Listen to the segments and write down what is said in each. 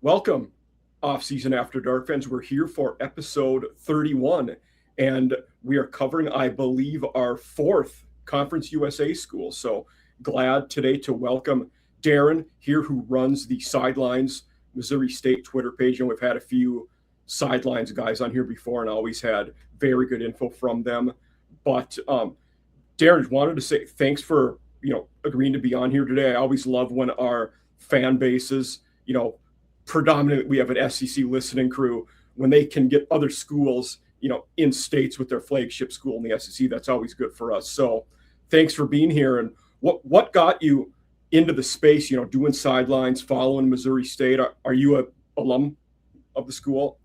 Welcome, Off-Season After Dark fans. We're here for episode 31, and we are covering, I believe, our fourth Conference USA school. So glad today to welcome Darron here, who runs the Sidelines Missouri State Twitter page. And we've had a few Sidelines guys on here before and always had very good info from them. But Darron, wanted to say thanks for agreeing to be on here today. I always love when our fan bases, predominantly we have an SEC listening crew, when they can get other schools, in states with their flagship school in the SEC. That's always good for us. So thanks for being here. And what got you into the space, doing sidelines, following Missouri State? Are you a alum of the school?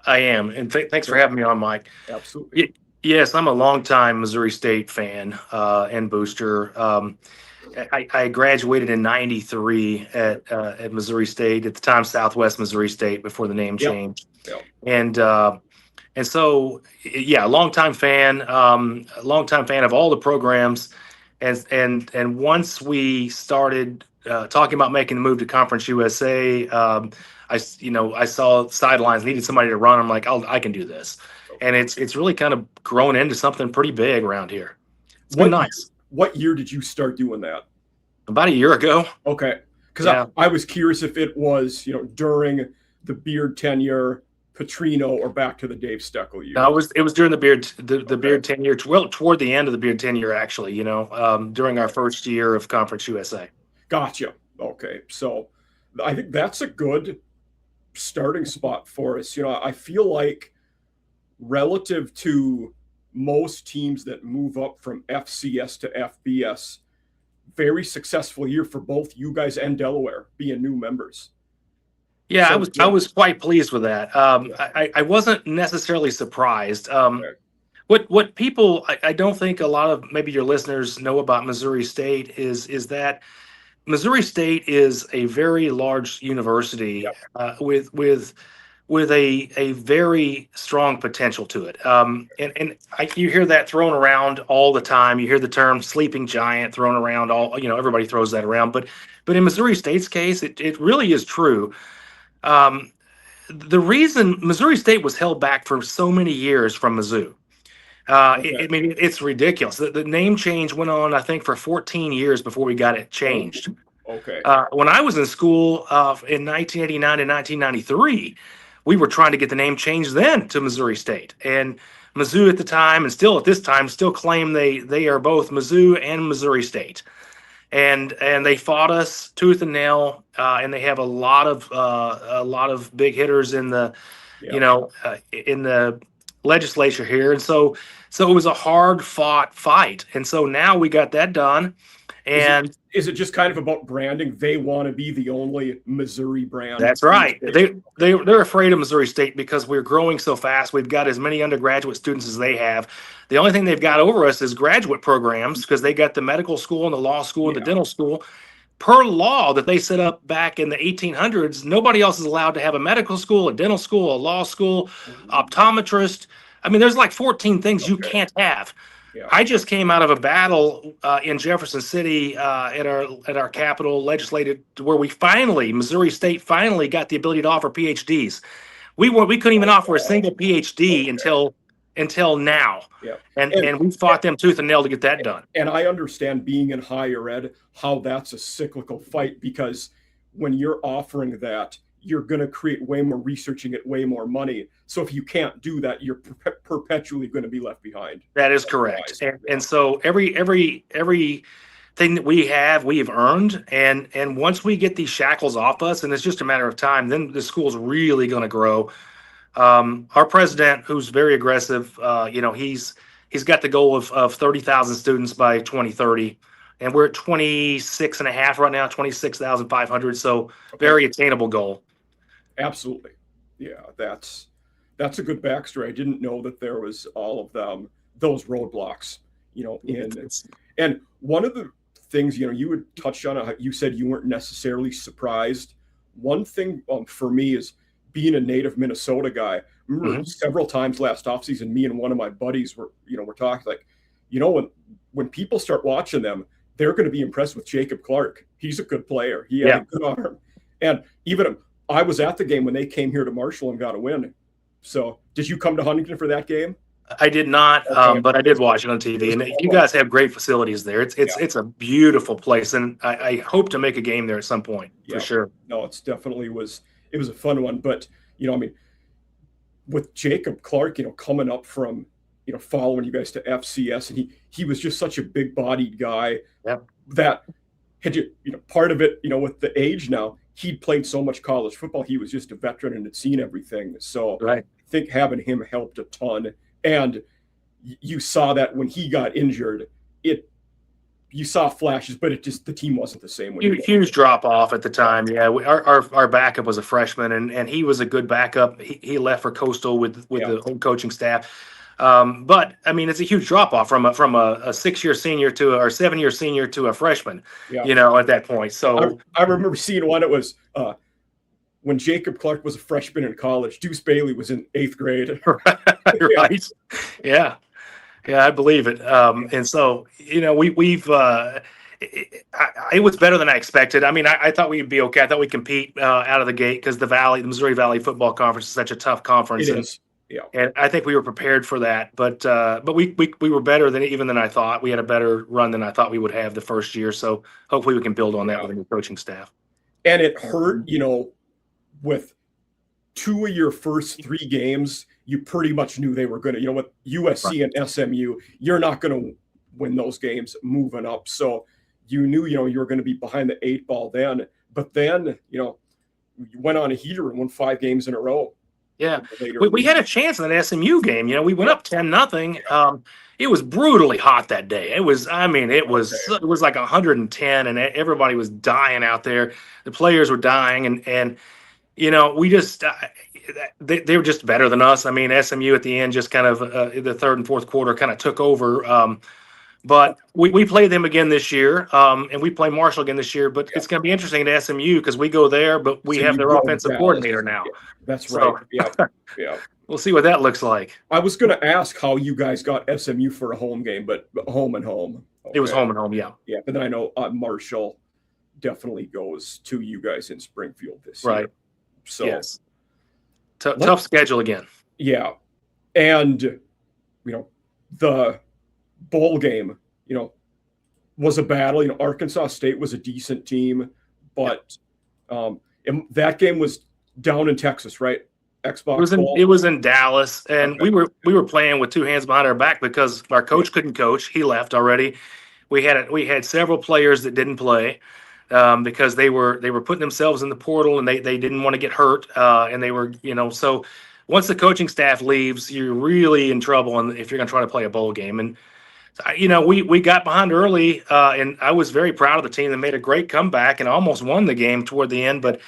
I am, and thanks for having me on, Mike. Absolutely. Yes, I'm a longtime Missouri State fan and booster. I graduated in '93 at Missouri State, at the time Southwest Missouri State, before the name changed. Yep. And so, yeah, longtime fan of all the programs. And once we started talking about making the move to Conference USA, I saw Sidelines needed somebody to run. I'm like, I can do this. And it's really kind of grown into something pretty big around here. It's been nice. What year did you start doing that? About a year ago. Okay. Because I was curious if it was, during the Beard tenure, Petrino, or back to the Dave Steckel year. No, it was during the Beard tenure. Well, toward the end of the Beard tenure, actually, during our first year of Conference USA. Gotcha. Okay. So I think that's a good starting spot for us. I feel like relative to most teams that move up from FCS to FBS, very successful year for both you guys and Delaware being new members. Yeah, I was quite pleased with that. I wasn't necessarily surprised. What people I don't think a lot of maybe your listeners know about Missouri State is that Missouri State is a very large university with a very strong potential to it. You hear that thrown around all the time. You hear the term sleeping giant thrown around everybody throws that around. But in Missouri State's case, it really is true. The reason Missouri State was held back for so many years from Mizzou, it's ridiculous. The name change went on, I think, for 14 years before we got it changed. Okay. When I was in school in 1989 and 1993, we were trying to get the name changed then to Missouri State. And Mizzou at the time, and still at this time, still claim they are both Mizzou and Missouri State. And they fought us tooth and nail, and they have a lot of big hitters in the in the legislature here, and so it was a hard fought fight, and so now we got that done. And is it just kind of about branding? They want to be the only Missouri brand. That's right. They're afraid of Missouri State because we're growing so fast. We've got as many undergraduate students as they have. The only thing they've got over us is graduate programs, because they got the medical school and the law school and the dental school. Per law that they set up back in the 1800s, nobody else is allowed to have a medical school, a dental school, a law school, optometrist. I mean, there's like 14 things you can't have. Yeah. I just came out of a battle in Jefferson City at our capital legislative, where Missouri State finally got the ability to offer PhDs. We couldn't even offer a single PhD until now. Yeah. And we fought them tooth and nail to get that done. And I understand, being in higher ed, how that's a cyclical fight, because when you're offering that, you're going to create way more research and get way more money. So if you can't do that, you're perpetually going to be left behind. That is correct. And so every thing that we have earned. And once we get these shackles off us, and it's just a matter of time, then the school's really going to grow. Our president, who's very aggressive, he's got the goal of 30,000 students by 2030. And we're at 26 and a half right now, 26,500. So very attainable goal. Absolutely. Yeah, that's a good backstory. I didn't know that there was all of those roadblocks, and one of the things, you had touched on, you said you weren't necessarily surprised. One thing for me is, being a native Minnesota guy, I remember several times last offseason, me and one of my buddies were talking like, when people start watching them, they're going to be impressed with Jacob Clark. He's a good player. He had a good arm. And even I was at the game when they came here to Marshall and got a win. So did you come to Huntington for that game? I did not, Okay. but I did watch it on TV, and you guys have great facilities there. It's a beautiful place, and I hope to make a game there at some point for sure. No, it's definitely it was a fun one, but I mean, with Jacob Clark, coming up from following you guys to FCS, and he was just such a big-bodied guy that had part of it, with the age now, he'd played so much college football, he was just a veteran and had seen everything. So I think having him helped a ton. And you saw that when he got injured, you saw flashes, but the team wasn't the same. Huge drop off at the time. Yeah, our backup was a freshman, and he was a good backup. He left for Coastal with the whole coaching staff. But I mean, it's a huge drop off from a 6-year senior or 7-year senior to a freshman. At that point. So I remember seeing one. It was when Jacob Clark was a freshman in college. Deuce Bailey was in 8th grade. Right. Yeah. Yeah, I believe it. And so, we've it was better than I expected. I mean, I thought we'd be okay. I thought we'd compete out of the gate because the Missouri Valley Football Conference is such a tough conference. It is. Yeah. And I think we were prepared for that. But we were better than I thought. We had a better run than I thought we would have the first year. So hopefully we can build on that with a new coaching staff. And it hurt, with 2 of your first 3 games, you pretty much knew they were going to, with USC and SMU, you're not going to win those games moving up. So you knew, you were going to be behind the 8 ball then. But then, you went on a heater and won 5 games in a row. Yeah, we had a chance in that SMU game. We went up 10-0. It was brutally hot that day. It was like 110, and everybody was dying out there. The players were dying, and we just they were just better than us. I mean, SMU at the end just kind of the third and fourth quarter kind of took over. But we play them again this year, and we play Marshall again this year. But it's going to be interesting at SMU because we go there, but we have their offensive coordinator now. Yeah, that's right. Yeah. We'll see what that looks like. I was going to ask how you guys got SMU for a home game, but home and home. Okay. It was home and home, yeah. Yeah, but then I know Marshall definitely goes to you guys in Springfield this year. Right. So yes. Tough schedule again. Yeah. And, the bowl game, was a battle. Arkansas State was a decent team, but that game was down in Texas, right? Xbox. It was in Dallas, and we were playing with 2 hands behind our back because our coach couldn't coach. He left already. We had several players that didn't play because they were putting themselves in the portal and they didn't want to get hurt, and they were so once the coaching staff leaves, you're really in trouble, and if you're going to try to play a bowl game. And we got behind early, and I was very proud of the team that made a great comeback and almost won the game toward the end, but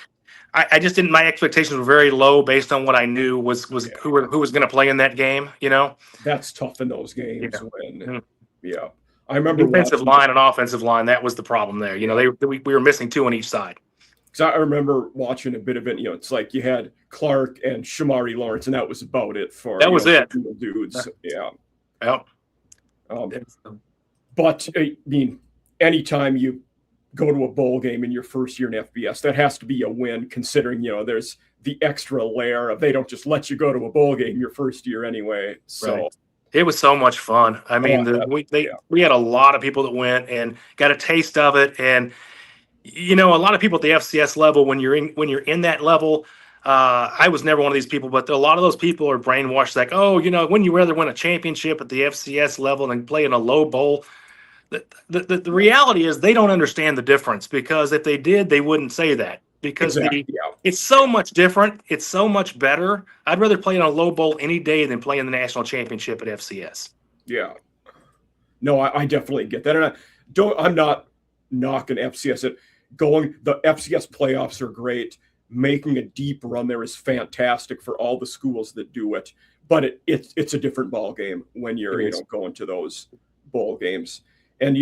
I just didn't. My expectations were very low based on what I knew was who was going to play in that game. That's tough in those games. Yeah. I remember defensive line and offensive line. That was the problem there. We were missing 2 on each side. Because I remember watching a bit of it. It's like you had Clark and Shamari Lawrence, and that was about it for that was it. Dudes. Yeah. Yep. But I mean, anytime you go to a bowl game in your first year in FBS, that has to be a win, considering there's the extra layer of they don't just let you go to a bowl game your first year anyway. So it was so much fun. I mean, we had a lot of people that went and got a taste of it, and a lot of people at the FCS level, when you're in that level. I was never one of these people, but a lot of those people are brainwashed. Like, wouldn't you rather win a championship at the FCS level than play in a low bowl? The reality is they don't understand the difference, because if they did, they wouldn't say that, because it's so much different. It's so much better. I'd rather play in a low bowl any day than play in the national championship at FCS. Yeah. No, I definitely get that. And I'm not knocking FCS. The FCS playoffs are great. Making a deep run there is fantastic for all the schools that do it, but it's a different ball game when you're going to those bowl games. And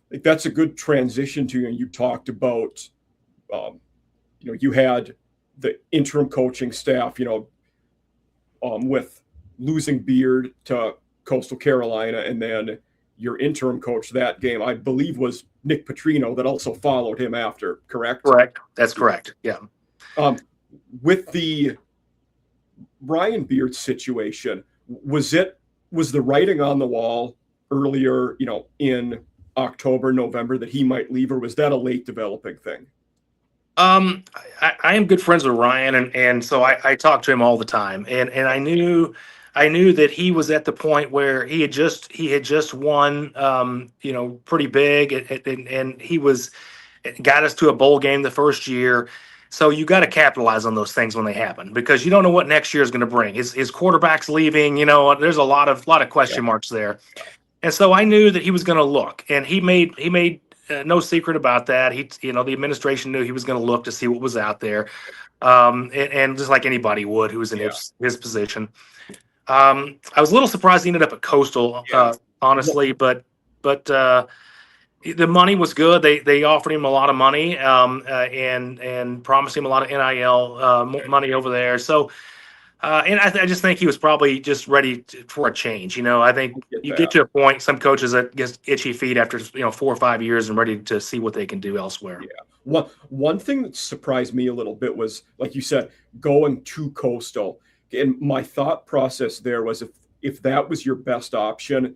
that's a good transition to you talked about you had the interim coaching staff with losing Beard to Coastal Carolina, and then your interim coach that game, I believe, was Nick Petrino, that also followed him after, correct? Correct. That's correct. Yeah. Um, with the Ryan Beard situation, was the writing on the wall earlier, in October, November that he might leave, or was that a late developing thing? I am good friends with Ryan, and so I talk to him all the time, and I knew that he was at the point where he had just won, pretty big, and he got us to a bowl game the first year. So you got to capitalize on those things when they happen, because you don't know what next year is going to bring. His quarterback's leaving. There's a lot of Yeah. question marks there. And so I knew that he was going to look, and he made no secret about that. The administration knew he was going to look to see what was out there, and just like anybody would who was in Yeah. his position. I was a little surprised he ended up at Coastal, Yeah. honestly, but the money was good. They offered him a lot of money, and promised him a lot of NIL money over there. So. And I just think he was probably just ready for a change. I think you get to a point, some coaches that get itchy feet after 4 or 5 years and ready to see what they can do elsewhere. Yeah. One thing that surprised me a little bit was, like you said, going to Coastal. And my thought process there was, if that was your best option,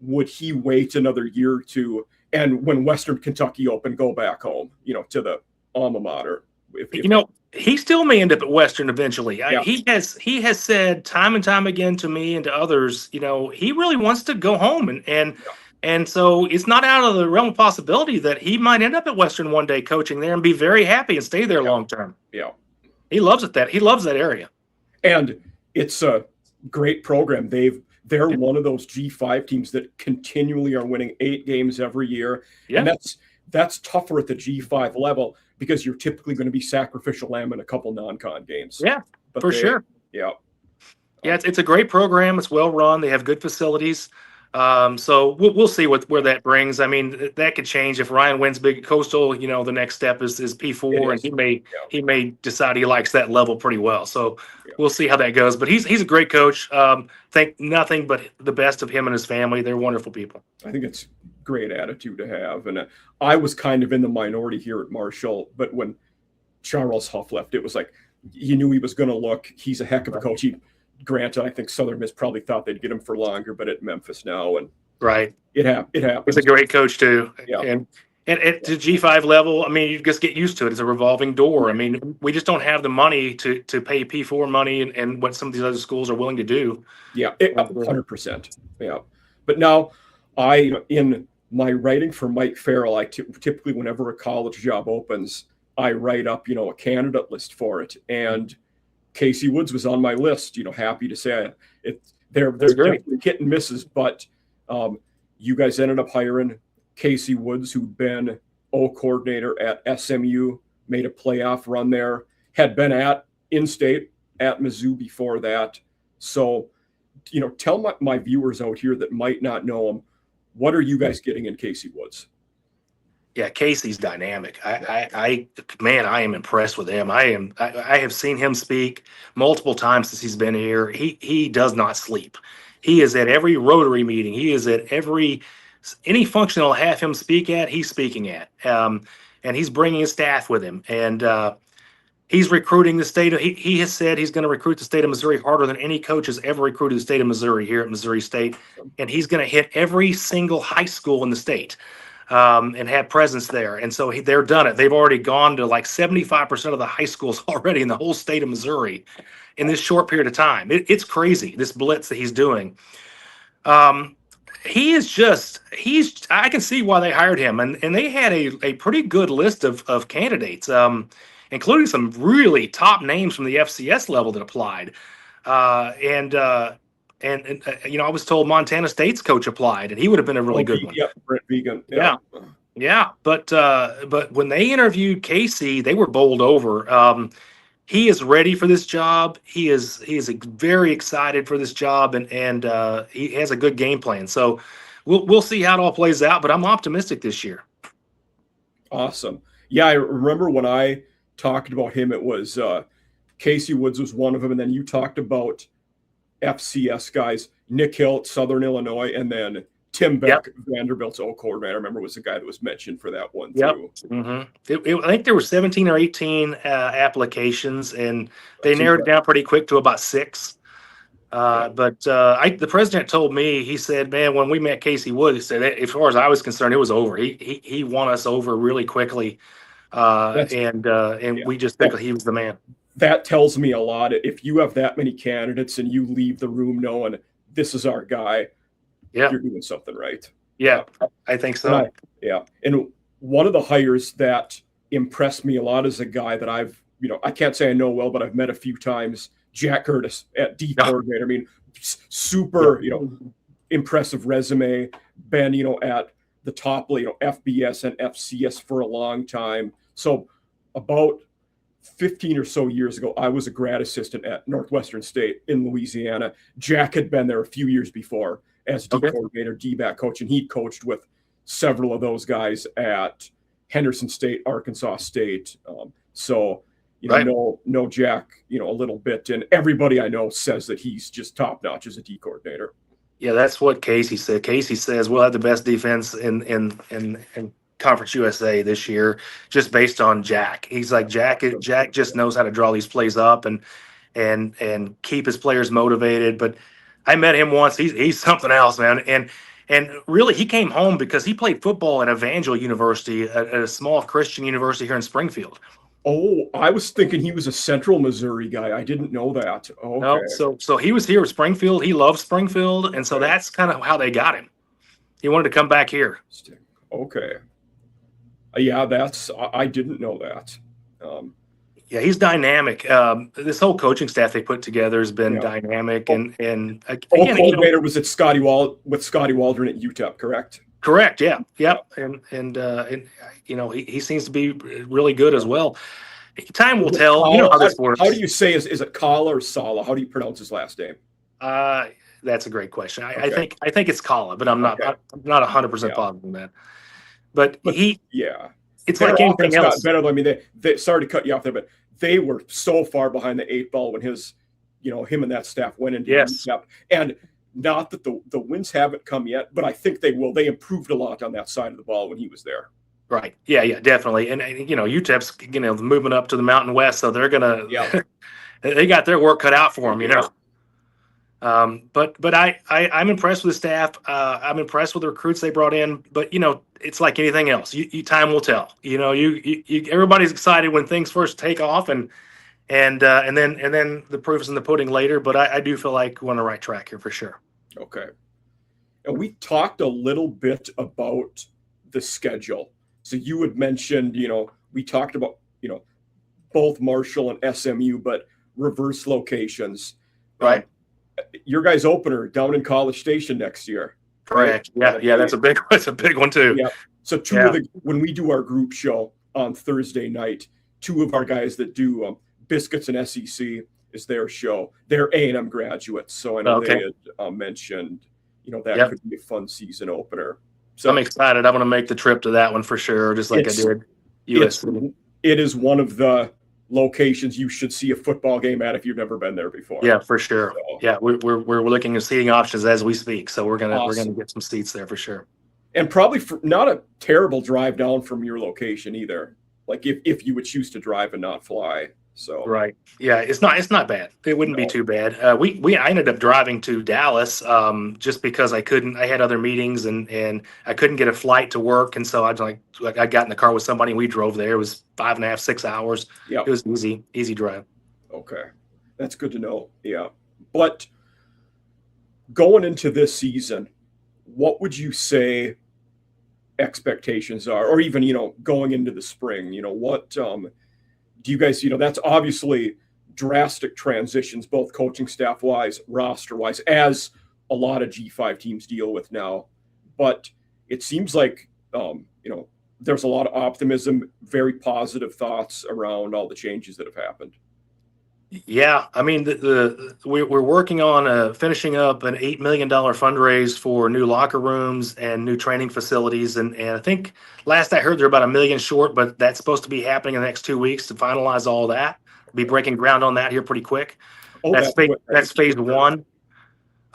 would he wait another year or two, and when Western Kentucky opened, go back home, to the alma mater? He still may end up at Western eventually. Yeah. He has said time and time again to me and to others, he really wants to go home, and so it's not out of the realm of possibility that he might end up at Western one day coaching there and be very happy and stay there long term. Yeah. He loves it. He loves that area. And it's a great program. They're one of those G5 teams that continually are winning 8 games every year. Yeah. And that's tougher at the G5 level, because you're typically going to be sacrificial lamb in a couple non-con games. Yeah, for sure. Yeah. Yeah, it's a great program. It's well run. They have good facilities. So we'll see where that brings. I mean, that could change if Ryan wins big at Coastal. The next step is P4, and he may decide he likes that level pretty well. So we'll see how that goes. But he's a great coach. Think nothing but the best of him and his family. They're wonderful people. I think it's great attitude to have. And I was kind of in the minority here at Marshall, but when Charles Huff left, it was like, you knew he was going to look. He's a heck of a coach. Granted, I think Southern Miss probably thought they'd get him for longer, but at Memphis now, and it happens. He's a great coach too. Yeah. And at the G5 level, I mean, you just get used to it. It's a revolving door. I mean, we just don't have the money to pay P4 money and what some of these other schools are willing to do. Yeah, 100%. Yeah. But now in my writing for Mike Farrell, I typically, whenever a college job opens, I write up, a candidate list for it. And Casey Woods was on my list. Happy to say they're definitely hit and misses, but you guys ended up hiring Casey Woods, who'd been coordinator at SMU, made a playoff run there, had been at in-state at Mizzou before that. So, tell my viewers out here that might not know him, what are you guys getting in Casey Woods? Yeah, Casey's dynamic. I am impressed with him. I have seen him speak multiple times since he's been here. He does not sleep. He is at every Rotary meeting. He is at any function that'll have him speak at, he's speaking at. And he's bringing his staff with him. And he's recruiting the state. He has said he's going to recruit the state of Missouri harder than any coach has ever recruited the state of Missouri here at Missouri State. And he's going to hit every single high school in the state. And have presence there. And so they're done it. They've already gone to like 75% of the high schools already in the whole state of Missouri in this short period of time. It's crazy, this blitz that he's doing. I can see why they hired him. And they had a pretty good list of candidates, including some really top names from the FCS level that applied. And I was told Montana State's coach applied, and he would have been a really good one. Yeah, Brent Vegan. Yeah. But when they interviewed Casey, they were bowled over. He is ready for this job. He is very excited for this job, and he has a good game plan. So we'll see how it all plays out. But I'm optimistic this year. Awesome. Yeah, I remember when I talked about him, it was Casey Woods was one of them, and then you talked about FCS guys, Nick Hill at Southern Illinois, and then Tim Yep. Beck, Vanderbilt's coordinator, I remember, was the guy that was mentioned for that one Yep. too. I think there were 17 or 18 applications, and they That's narrowed it impressive. down pretty quick to about 6. Yeah. But the president told me, he said, man, when we met Casey Wood, he said, as far as I was concerned, it was over. He won us over really quickly. And Yeah. we just think he was the man. That tells me a lot. If you have that many candidates and you leave the room knowing this is our guy, Yeah. you're doing something right. Yeah, I think so. And one of the hires that impressed me a lot is a guy that I can't say I know well, but I've met a few times, Jack Curtis at D coordinator. I mean, super, impressive resume, been, at the top, FBS and FCS for a long time. So about 15 or so years ago, I was a grad assistant at Northwestern State in Louisiana. Jack had been there a few years before as D coordinator, D-back coach, and he coached with several of those guys at Henderson State, Arkansas State. So, know Jack, a little bit, and everybody I know says that he's just top notch as a D coordinator. Yeah, that's what Casey said. Casey says we'll have the best defense in Conference USA this year, just based on Jack. He's like, Jack just knows how to draw these plays up and keep his players motivated. But I met him once. He's something else, man. And really, he came home because he played football at Evangel University, at a small Christian university here in Springfield. Oh, I was thinking he was a Central Missouri guy. I didn't know that. Okay. No, so he was here at Springfield. He loves Springfield, and so that's kind of how they got him. He wanted to come back here. Okay. Yeah, I didn't know that. Yeah, he's dynamic. This whole coaching staff they put together has been dynamic, and again, coordinator was at with Scotty Waldron at UTEP, correct? Correct. Yeah. Yep. And he seems to be really good as well. Time will tell. You know how this works. How do you say is it Kala or Sala? How do you pronounce his last name? That's a great question. I think it's Kala, but I'm not 100% positive on that. But it's like anything else. Better. I mean, they sorry to cut you off there, but they were so far behind the 8 ball when him and that staff went into UTEP. And not that the wins haven't come yet, but I think they will. They improved a lot on that side of the ball when he was there. Right. Yeah, definitely. And UTEP's, moving up to the Mountain West, so they're gonna they got their work cut out for them, But I'm impressed with the staff. I'm impressed with the recruits they brought in. But it's like anything else. Time will tell. Everybody's excited when things first take off, and then the proof is in the pudding later. But I do feel like we're on the right track here for sure. Okay. And we talked a little bit about the schedule. So you had mentioned, we talked about, both Marshall and SMU, but reverse locations. Right. Your guys' opener down in College Station next year. Correct. Right? Yeah, that's a big one too. Yeah. So when we do our group show on Thursday night, 2 of our guys that do Biscuits and SEC is their show. They're A&M graduates, so I know they had mentioned, that could be a fun season opener. So I'm excited. I'm going to make the trip to that one for sure, just like I did USC. It is one of the locations you should see a football game at if you've never been there before. Yeah, for sure. So, yeah, we're looking at seating options as we speak, so we're gonna get some seats there for sure. And probably not a terrible drive down from your location either. Like if you would choose to drive and not fly. So right, yeah, it's not bad. It wouldn't be too bad. I ended up driving to Dallas just because I had other meetings and I couldn't get a flight to work, and so I got in the car with somebody and we drove there. It was 5.5, 6 hours. Yeah, it was easy drive. Okay, that's good to know. Yeah, but going into this season, what would you say expectations are, or even going into the spring? What do you guys, that's obviously drastic transitions, both coaching staff wise, roster wise, as a lot of G5 teams deal with now. But it seems like, there's a lot of optimism, very positive thoughts around all the changes that have happened. Yeah, I mean, we're working on finishing up an $8 million fundraise for new locker rooms and new training facilities, and I think last I heard they're about $1 million short, but that's supposed to be happening in the next 2 weeks to finalize all that. We'll be breaking ground on that here pretty quick. That's phase 1.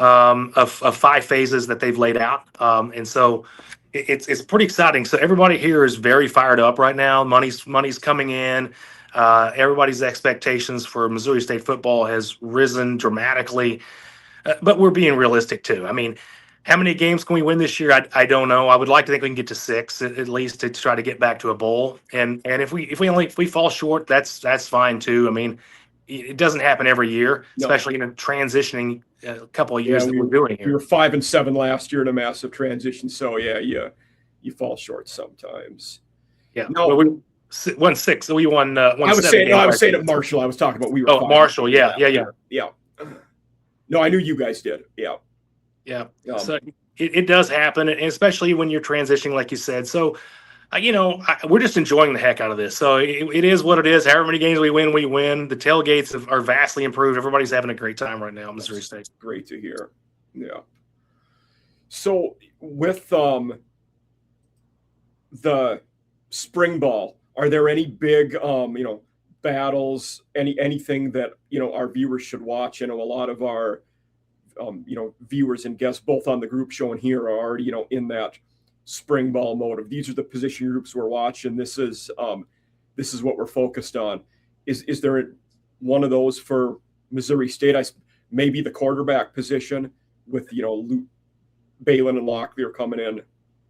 of 5 phases that they've laid out. And so it's pretty exciting. So everybody here is very fired up right now. Money's coming in. Everybody's expectations for Missouri State football has risen dramatically, but we're being realistic too. I mean, how many games can we win this year? I don't know. I would like to think we can get to 6 at least to try to get back to a bowl. And if we fall short, that's fine too. I mean, it doesn't happen every year, especially in a transitioning couple of years that we're doing here. We were 5-7 last year in a massive transition, so you fall short sometimes. Yeah, no, well, we won 6. So we won. I was saying at Marshall. I was talking about we were. Oh, Marshall, yeah. No, I knew you guys did. Yeah. So it does happen, and especially when you're transitioning, like you said. So, we're just enjoying the heck out of this. So it is what it is. However many games we win, we win. The tailgates are vastly improved. Everybody's having a great time right now in Missouri State. Great to hear. Yeah. So with the spring ball, are there any big battles, anything that our viewers should watch? I know a lot of our viewers and guests both on the group show and here are already in that spring ball mode. These are the position groups we're watching. This is what we're focused on. Is there one of those for Missouri State? Maybe the quarterback position with Balin and Locklear are coming in.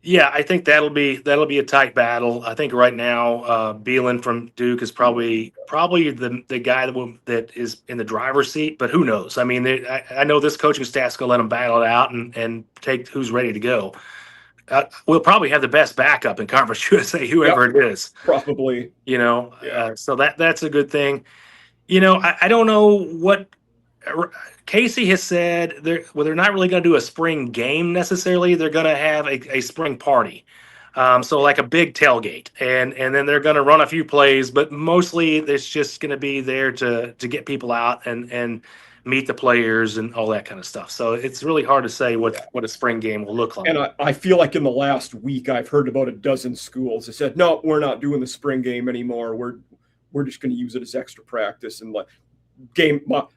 Yeah, I think that'll be a tight battle. I think right now, Balin from Duke is probably the guy that is in the driver's seat. But who knows? I mean, I know this coaching staff's gonna let them battle it out and take who's ready to go. We'll probably have the best backup in Conference USA, whoever it is. Probably. So that's a good thing. I don't know what Casey has said. They're not really going to do a spring game necessarily. They're going to have a spring party. So like a big tailgate, and then they're going to run a few plays, but mostly it's just going to be there to get people out and meet the players and all that kind of stuff. So it's really hard to say what a spring game will look like. And I feel like in the last week I've heard about a dozen schools that said, no, we're not doing the spring game anymore. We're just going to use it as extra practice. And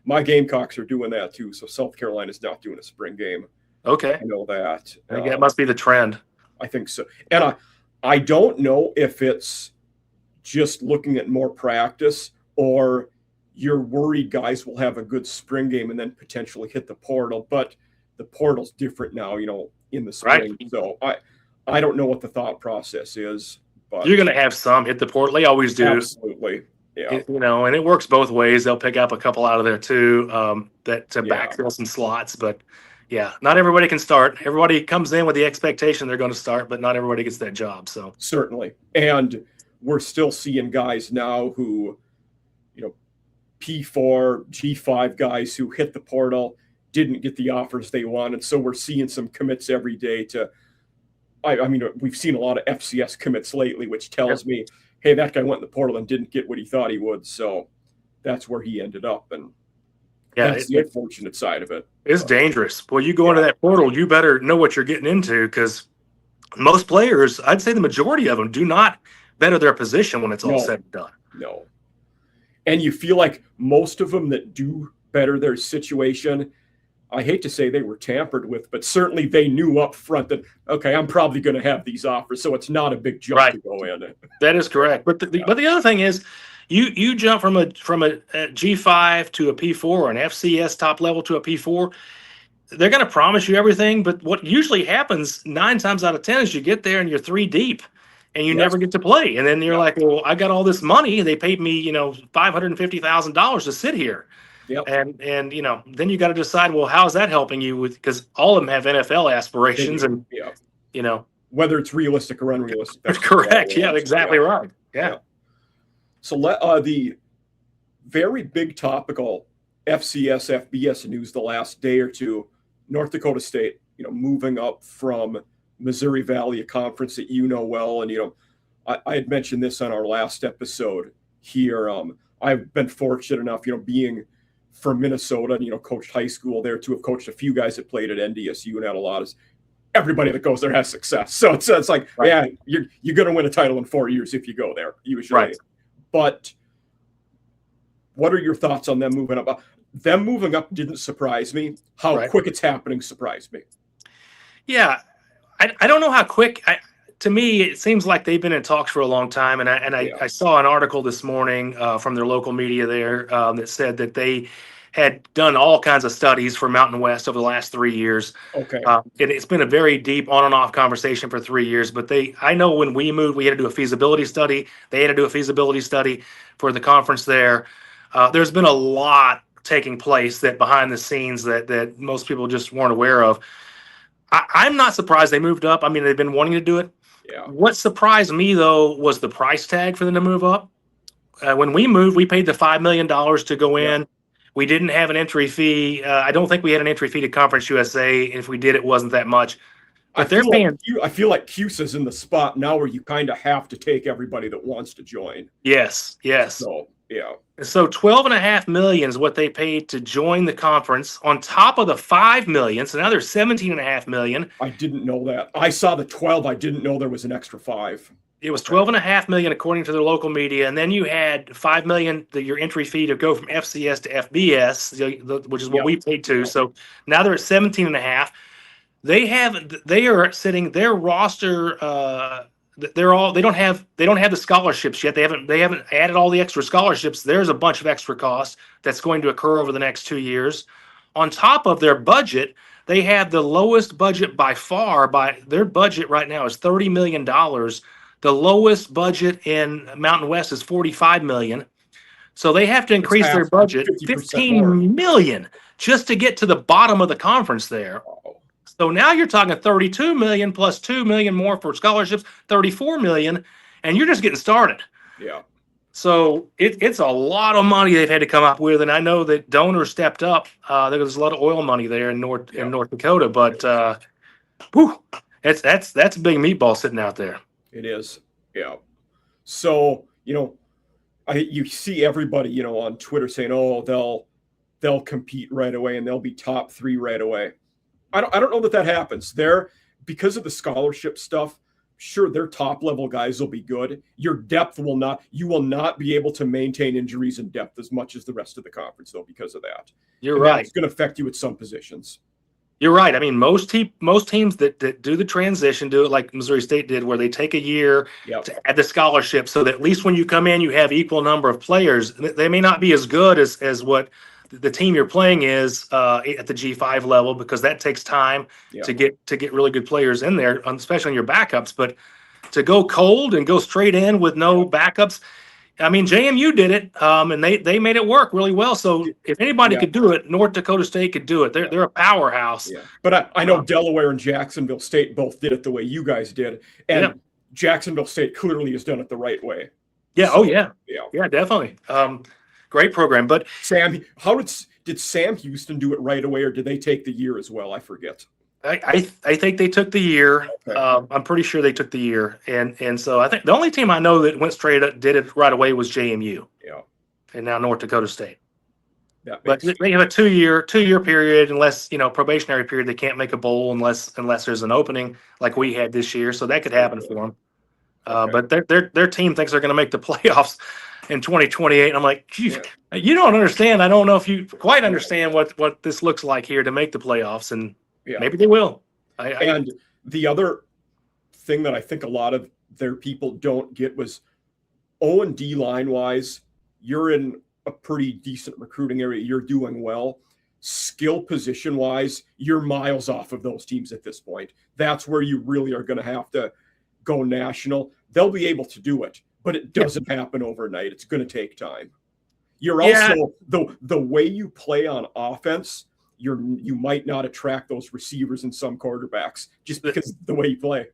my Gamecocks are doing that too. So South Carolina's not doing a spring game. Okay. I know that. I think that must be the trend. I think so. And I don't know if it's just looking at more practice or you're worried guys will have a good spring game and then potentially hit the portal. But the portal's different now, in the spring. Right. So I don't know what the thought process is. But you're going to have some hit the portal. They always do. Absolutely. Yeah. And it works both ways. They'll pick up a couple out of there too, backfill some slots. But yeah, not everybody can start. Everybody comes in with the expectation they're going to start, but not everybody gets that job. So certainly. And we're still seeing guys now who, P4, G5 guys who hit the portal, didn't get the offers they wanted. So we're seeing some commits every day I mean, we've seen a lot of FCS commits lately, which tells me, hey, that guy went in the portal and didn't get what he thought he would. So that's where he ended up. And that's the unfortunate side of it. It's dangerous. Well, you go into that portal, you better know what you're getting into, because most players, I'd say the majority of them, do not better their position when it's all said and done. No. And you feel like most of them that do better their situation, I hate to say they were tampered with, but certainly they knew up front that, okay, I'm probably going to have these offers, so it's not a big jump to go in. That is correct. But the other thing is, you jump from a G5 to a P4 or an FCS top level to a P4. They're going to promise you everything, but what usually happens 9 times out of 10 is you get there and you're 3 deep. And you never get to play. And then you're like, well, I got all this money. They paid me, $550,000 to sit here. Yep. And then you got to decide, well, how is that helping you because all of them have NFL aspirations and, whether it's realistic or unrealistic. That's correct. Yeah, exactly right. Yeah. So the very big topical FCS, FBS news the last day or two, North Dakota State, moving up from Missouri Valley, a conference that well. And, I had mentioned this on our last episode here. I've been fortunate enough, being from Minnesota and, coached high school there to have coached a few guys that played at NDSU and had a lot of everybody that goes there has success. So it's like, yeah, you're going to win a title in 4 years if you go there, usually. Right. But What are your thoughts on them moving up? Them moving up didn't surprise me. How Right. quick it's happening surprised me. Yeah, I don't know how quick. To me, it seems like they've been in talks for a long time. And Yeah. I saw an article this morning from their local media there that said that they had done all kinds of studies for Mountain West over the last 3 years. Okay. It's been a very deep on and off conversation for 3 years. But I know when we moved, we had to do a feasibility study. They had to do a feasibility study for the conference there. There's been a lot taking place that behind the scenes that most people just weren't aware of. I'm not surprised they moved up. I mean, they've been wanting to do it. Yeah. What surprised me, though, was the price tag for them to move up. When we moved, we paid the $5 million to go in. Yeah. We didn't have an entry fee. I don't think we had an entry fee to Conference USA. If we did, it wasn't that much. But they're paying. I feel like CUSA's in the spot now where you kind of have to take everybody that wants to join. Yes. So, yeah. So $12.5 million is what they paid to join the conference on top of the $5 million. So now there's $17.5 million. I didn't know that. I saw the 12. I didn't know there was an extra 5. It was $12.5 million according to their local media, and then you had $5 million your entry fee to go from FCS to FBS, which is what we paid to. So now they're at 17.5. They are sitting their roster. They don't have the scholarships yet. They haven't added all the extra scholarships. There's a bunch of extra costs that's going to occur over the next 2 years. On top of their budget, they have the lowest budget by far. By their budget right now is $30 million. The lowest budget in Mountain West is $45 million. So they have to increase their budget $15 million just to get to the bottom of the conference there. So now you're talking $32 million plus $2 million more for scholarships, $34 million, and you're just getting started. Yeah. So it's a lot of money they've had to come up with, and I know that donors stepped up. There's a lot of oil money there in North Dakota, but that's a big meatball sitting out there. It is. Yeah. So you see everybody on Twitter saying, "Oh, they'll compete right away and they'll be top 3 right away." I don't know that happens. Because of the scholarship stuff, sure, their top level guys will be good. Your depth will not. You will not be able to maintain injuries and depth as much as the rest of the conference, though, because of that. You're right. It's going to affect you at some positions. You're right. I mean, most teams that do the transition do it like Missouri State did, where they take a year to add the scholarship, so that at least when you come in, you have equal number of players. They may not be as good as what the team you're playing is at the G5 level, because that takes time to get really good players in there, especially on your backups. But to go cold and go straight in with no backups, I mean, JMU did it, and they made it work really well. So if anybody could do it, North Dakota State could do it. They're a powerhouse. Yeah. But I know Delaware and Jacksonville State both did it the way you guys did, and Jacksonville State clearly has done it the right way. Yeah. So, yeah, definitely. Great program. But Sam, did Sam Houston do it right away, or did they take the year as well? I forget. I think they took the year. Okay. I'm pretty sure they took the year, and so I think the only team I know that went straight up did it right away was JMU. Yeah. And now North Dakota State. But they have a two year period, unless probationary period. They can't make a bowl unless there's an opening like we had this year. So that could happen for them. But their team thinks they're going to make the playoffs in 2028. And I'm like, geez, you don't understand. I don't know if you quite understand what this looks like here to make the playoffs, and maybe they will. And the other thing that I think a lot of their people don't get was O&D line wise, you're in a pretty decent recruiting area. You're doing well. Skill position wise, you're miles off of those teams at this point. That's where you really are going to have to go national. They'll be able to do it, but it doesn't happen overnight. It's going to take time. You're also the way you play on offense, you might not attract those receivers and some quarterbacks just because of the way you play.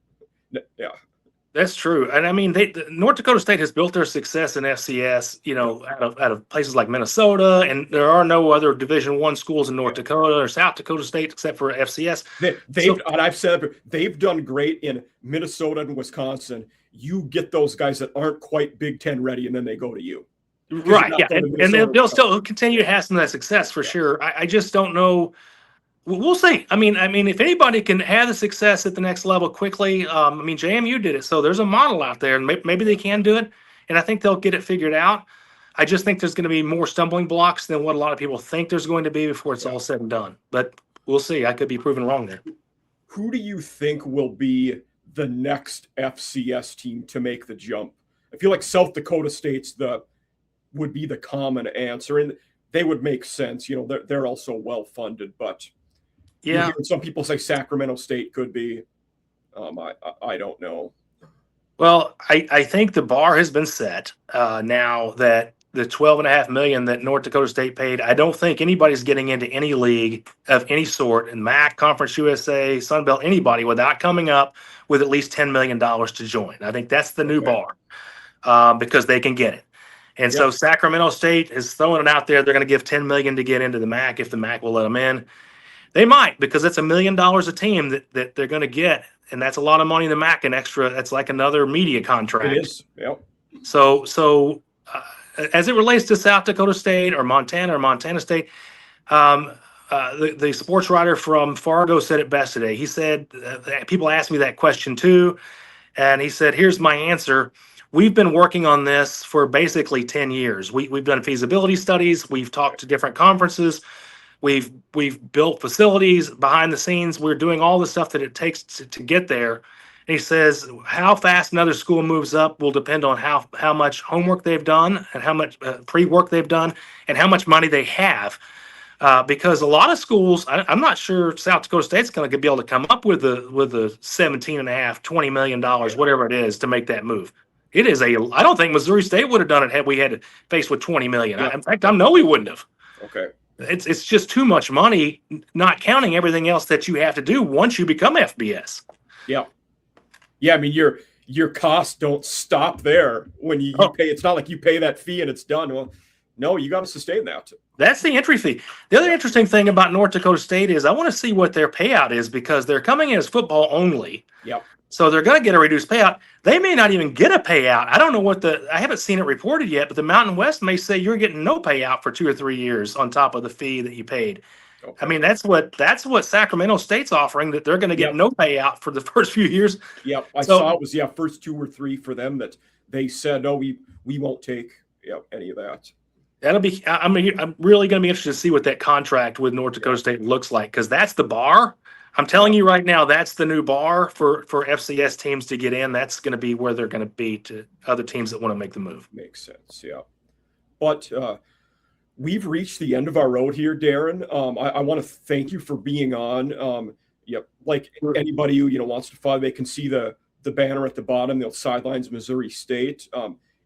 Yeah. That's true. And I mean, North Dakota State has built their success in FCS, out of places like Minnesota, and there are no other Division I schools in North Dakota or South Dakota State except for FCS. And I've said they've done great in Minnesota and Wisconsin. You get those guys that aren't quite Big Ten ready, and then they go to you. Right. Yeah. And they'll still continue to have some of that success for sure. I just don't know. We'll see. I mean, if anybody can have the success at the next level quickly, JMU did it. So there's a model out there, and maybe they can do it. And I think they'll get it figured out. I just think there's going to be more stumbling blocks than what a lot of people think there's going to be before it's all said and done. But we'll see. I could be proven wrong there. Who do you think will be the next FCS team to make the jump? I feel like South Dakota State's would be the common answer, and they would make sense. You know, they're also well funded, but yeah, some people say Sacramento State could be. I don't know. Well, I think the bar has been set now that the $12.5 million that North Dakota State paid. I don't think anybody's getting into any league of any sort in MAC, Conference USA, Sunbelt, anybody without coming up with at least $10 million to join. I think that's the new bar because they can get it. And so Sacramento State is throwing it out there. They're going to give $10 million to get into the MAC if the MAC will let them in. They might, because it's $1 million a team that they're going to get, and that's a lot of money in the MAC. An extra, that's like another media contract. It is. Yep. So as it relates to South Dakota State or Montana State, the sports writer from Fargo said it best today. He said, people asked me that question too, and he said, "Here's my answer. We've been working on this for basically 10 years. We've done feasibility studies. We've talked to different conferences. We've built facilities behind the scenes. We're doing all the stuff that it takes to get there." And he says, how fast another school moves up will depend on how much homework they've done and how much pre-work they've done and how much money they have. Because a lot of schools, I'm not sure South Dakota State's going to be able to come up with the $17.5, $20 million, whatever it is, to make that move. It is I don't think Missouri State would have done it had we had to face with $20 million. Yeah. In fact, I know we wouldn't have. Okay. It's just too much money, not counting everything else that you have to do once you become FBS. Yeah. Yeah. I mean, your costs don't stop there when you pay. It's not like you pay that fee and it's done. Well, no, you got to sustain that. That's the entry fee. The other interesting thing about North Dakota State is I want to see what their payout is because they're coming in as football only. Yep. So they're going to get a reduced payout. They may not even get a payout. I don't know I haven't seen it reported yet, but the Mountain West may say you're getting no payout for 2 or 3 years on top of the fee that you paid. Okay. I mean, that's what Sacramento State's offering, that they're going to get no payout for the first few years. Yep. I saw it was first 2 or 3 for them that they said, no, we won't take any of that. That'll be, I'm really going to be interested to see what that contract with North Dakota State looks like, because that's the bar. I'm telling you right now, that's the new bar for FCS teams to get in. That's going to be where they're going to be to other teams that want to make the move. Makes sense, yeah. But we've reached the end of our road here, Darron. I want to thank you for being on. Like anybody who wants to follow, they can see the banner at the bottom, the Sidelines Missouri State.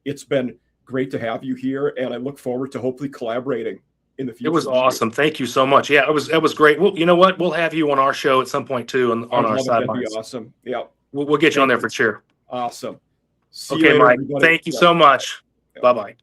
It's been great to have you here, and I look forward to hopefully collaborating in the future. It was awesome. Thank you so much. Yeah, it was great. Well, you know what? We'll have you on our show at some point too, on our sidelines. That'd be awesome. Yeah, we'll get you on there for sure. Awesome. Okay, Mike. Everybody. Thank you so much. Bye bye.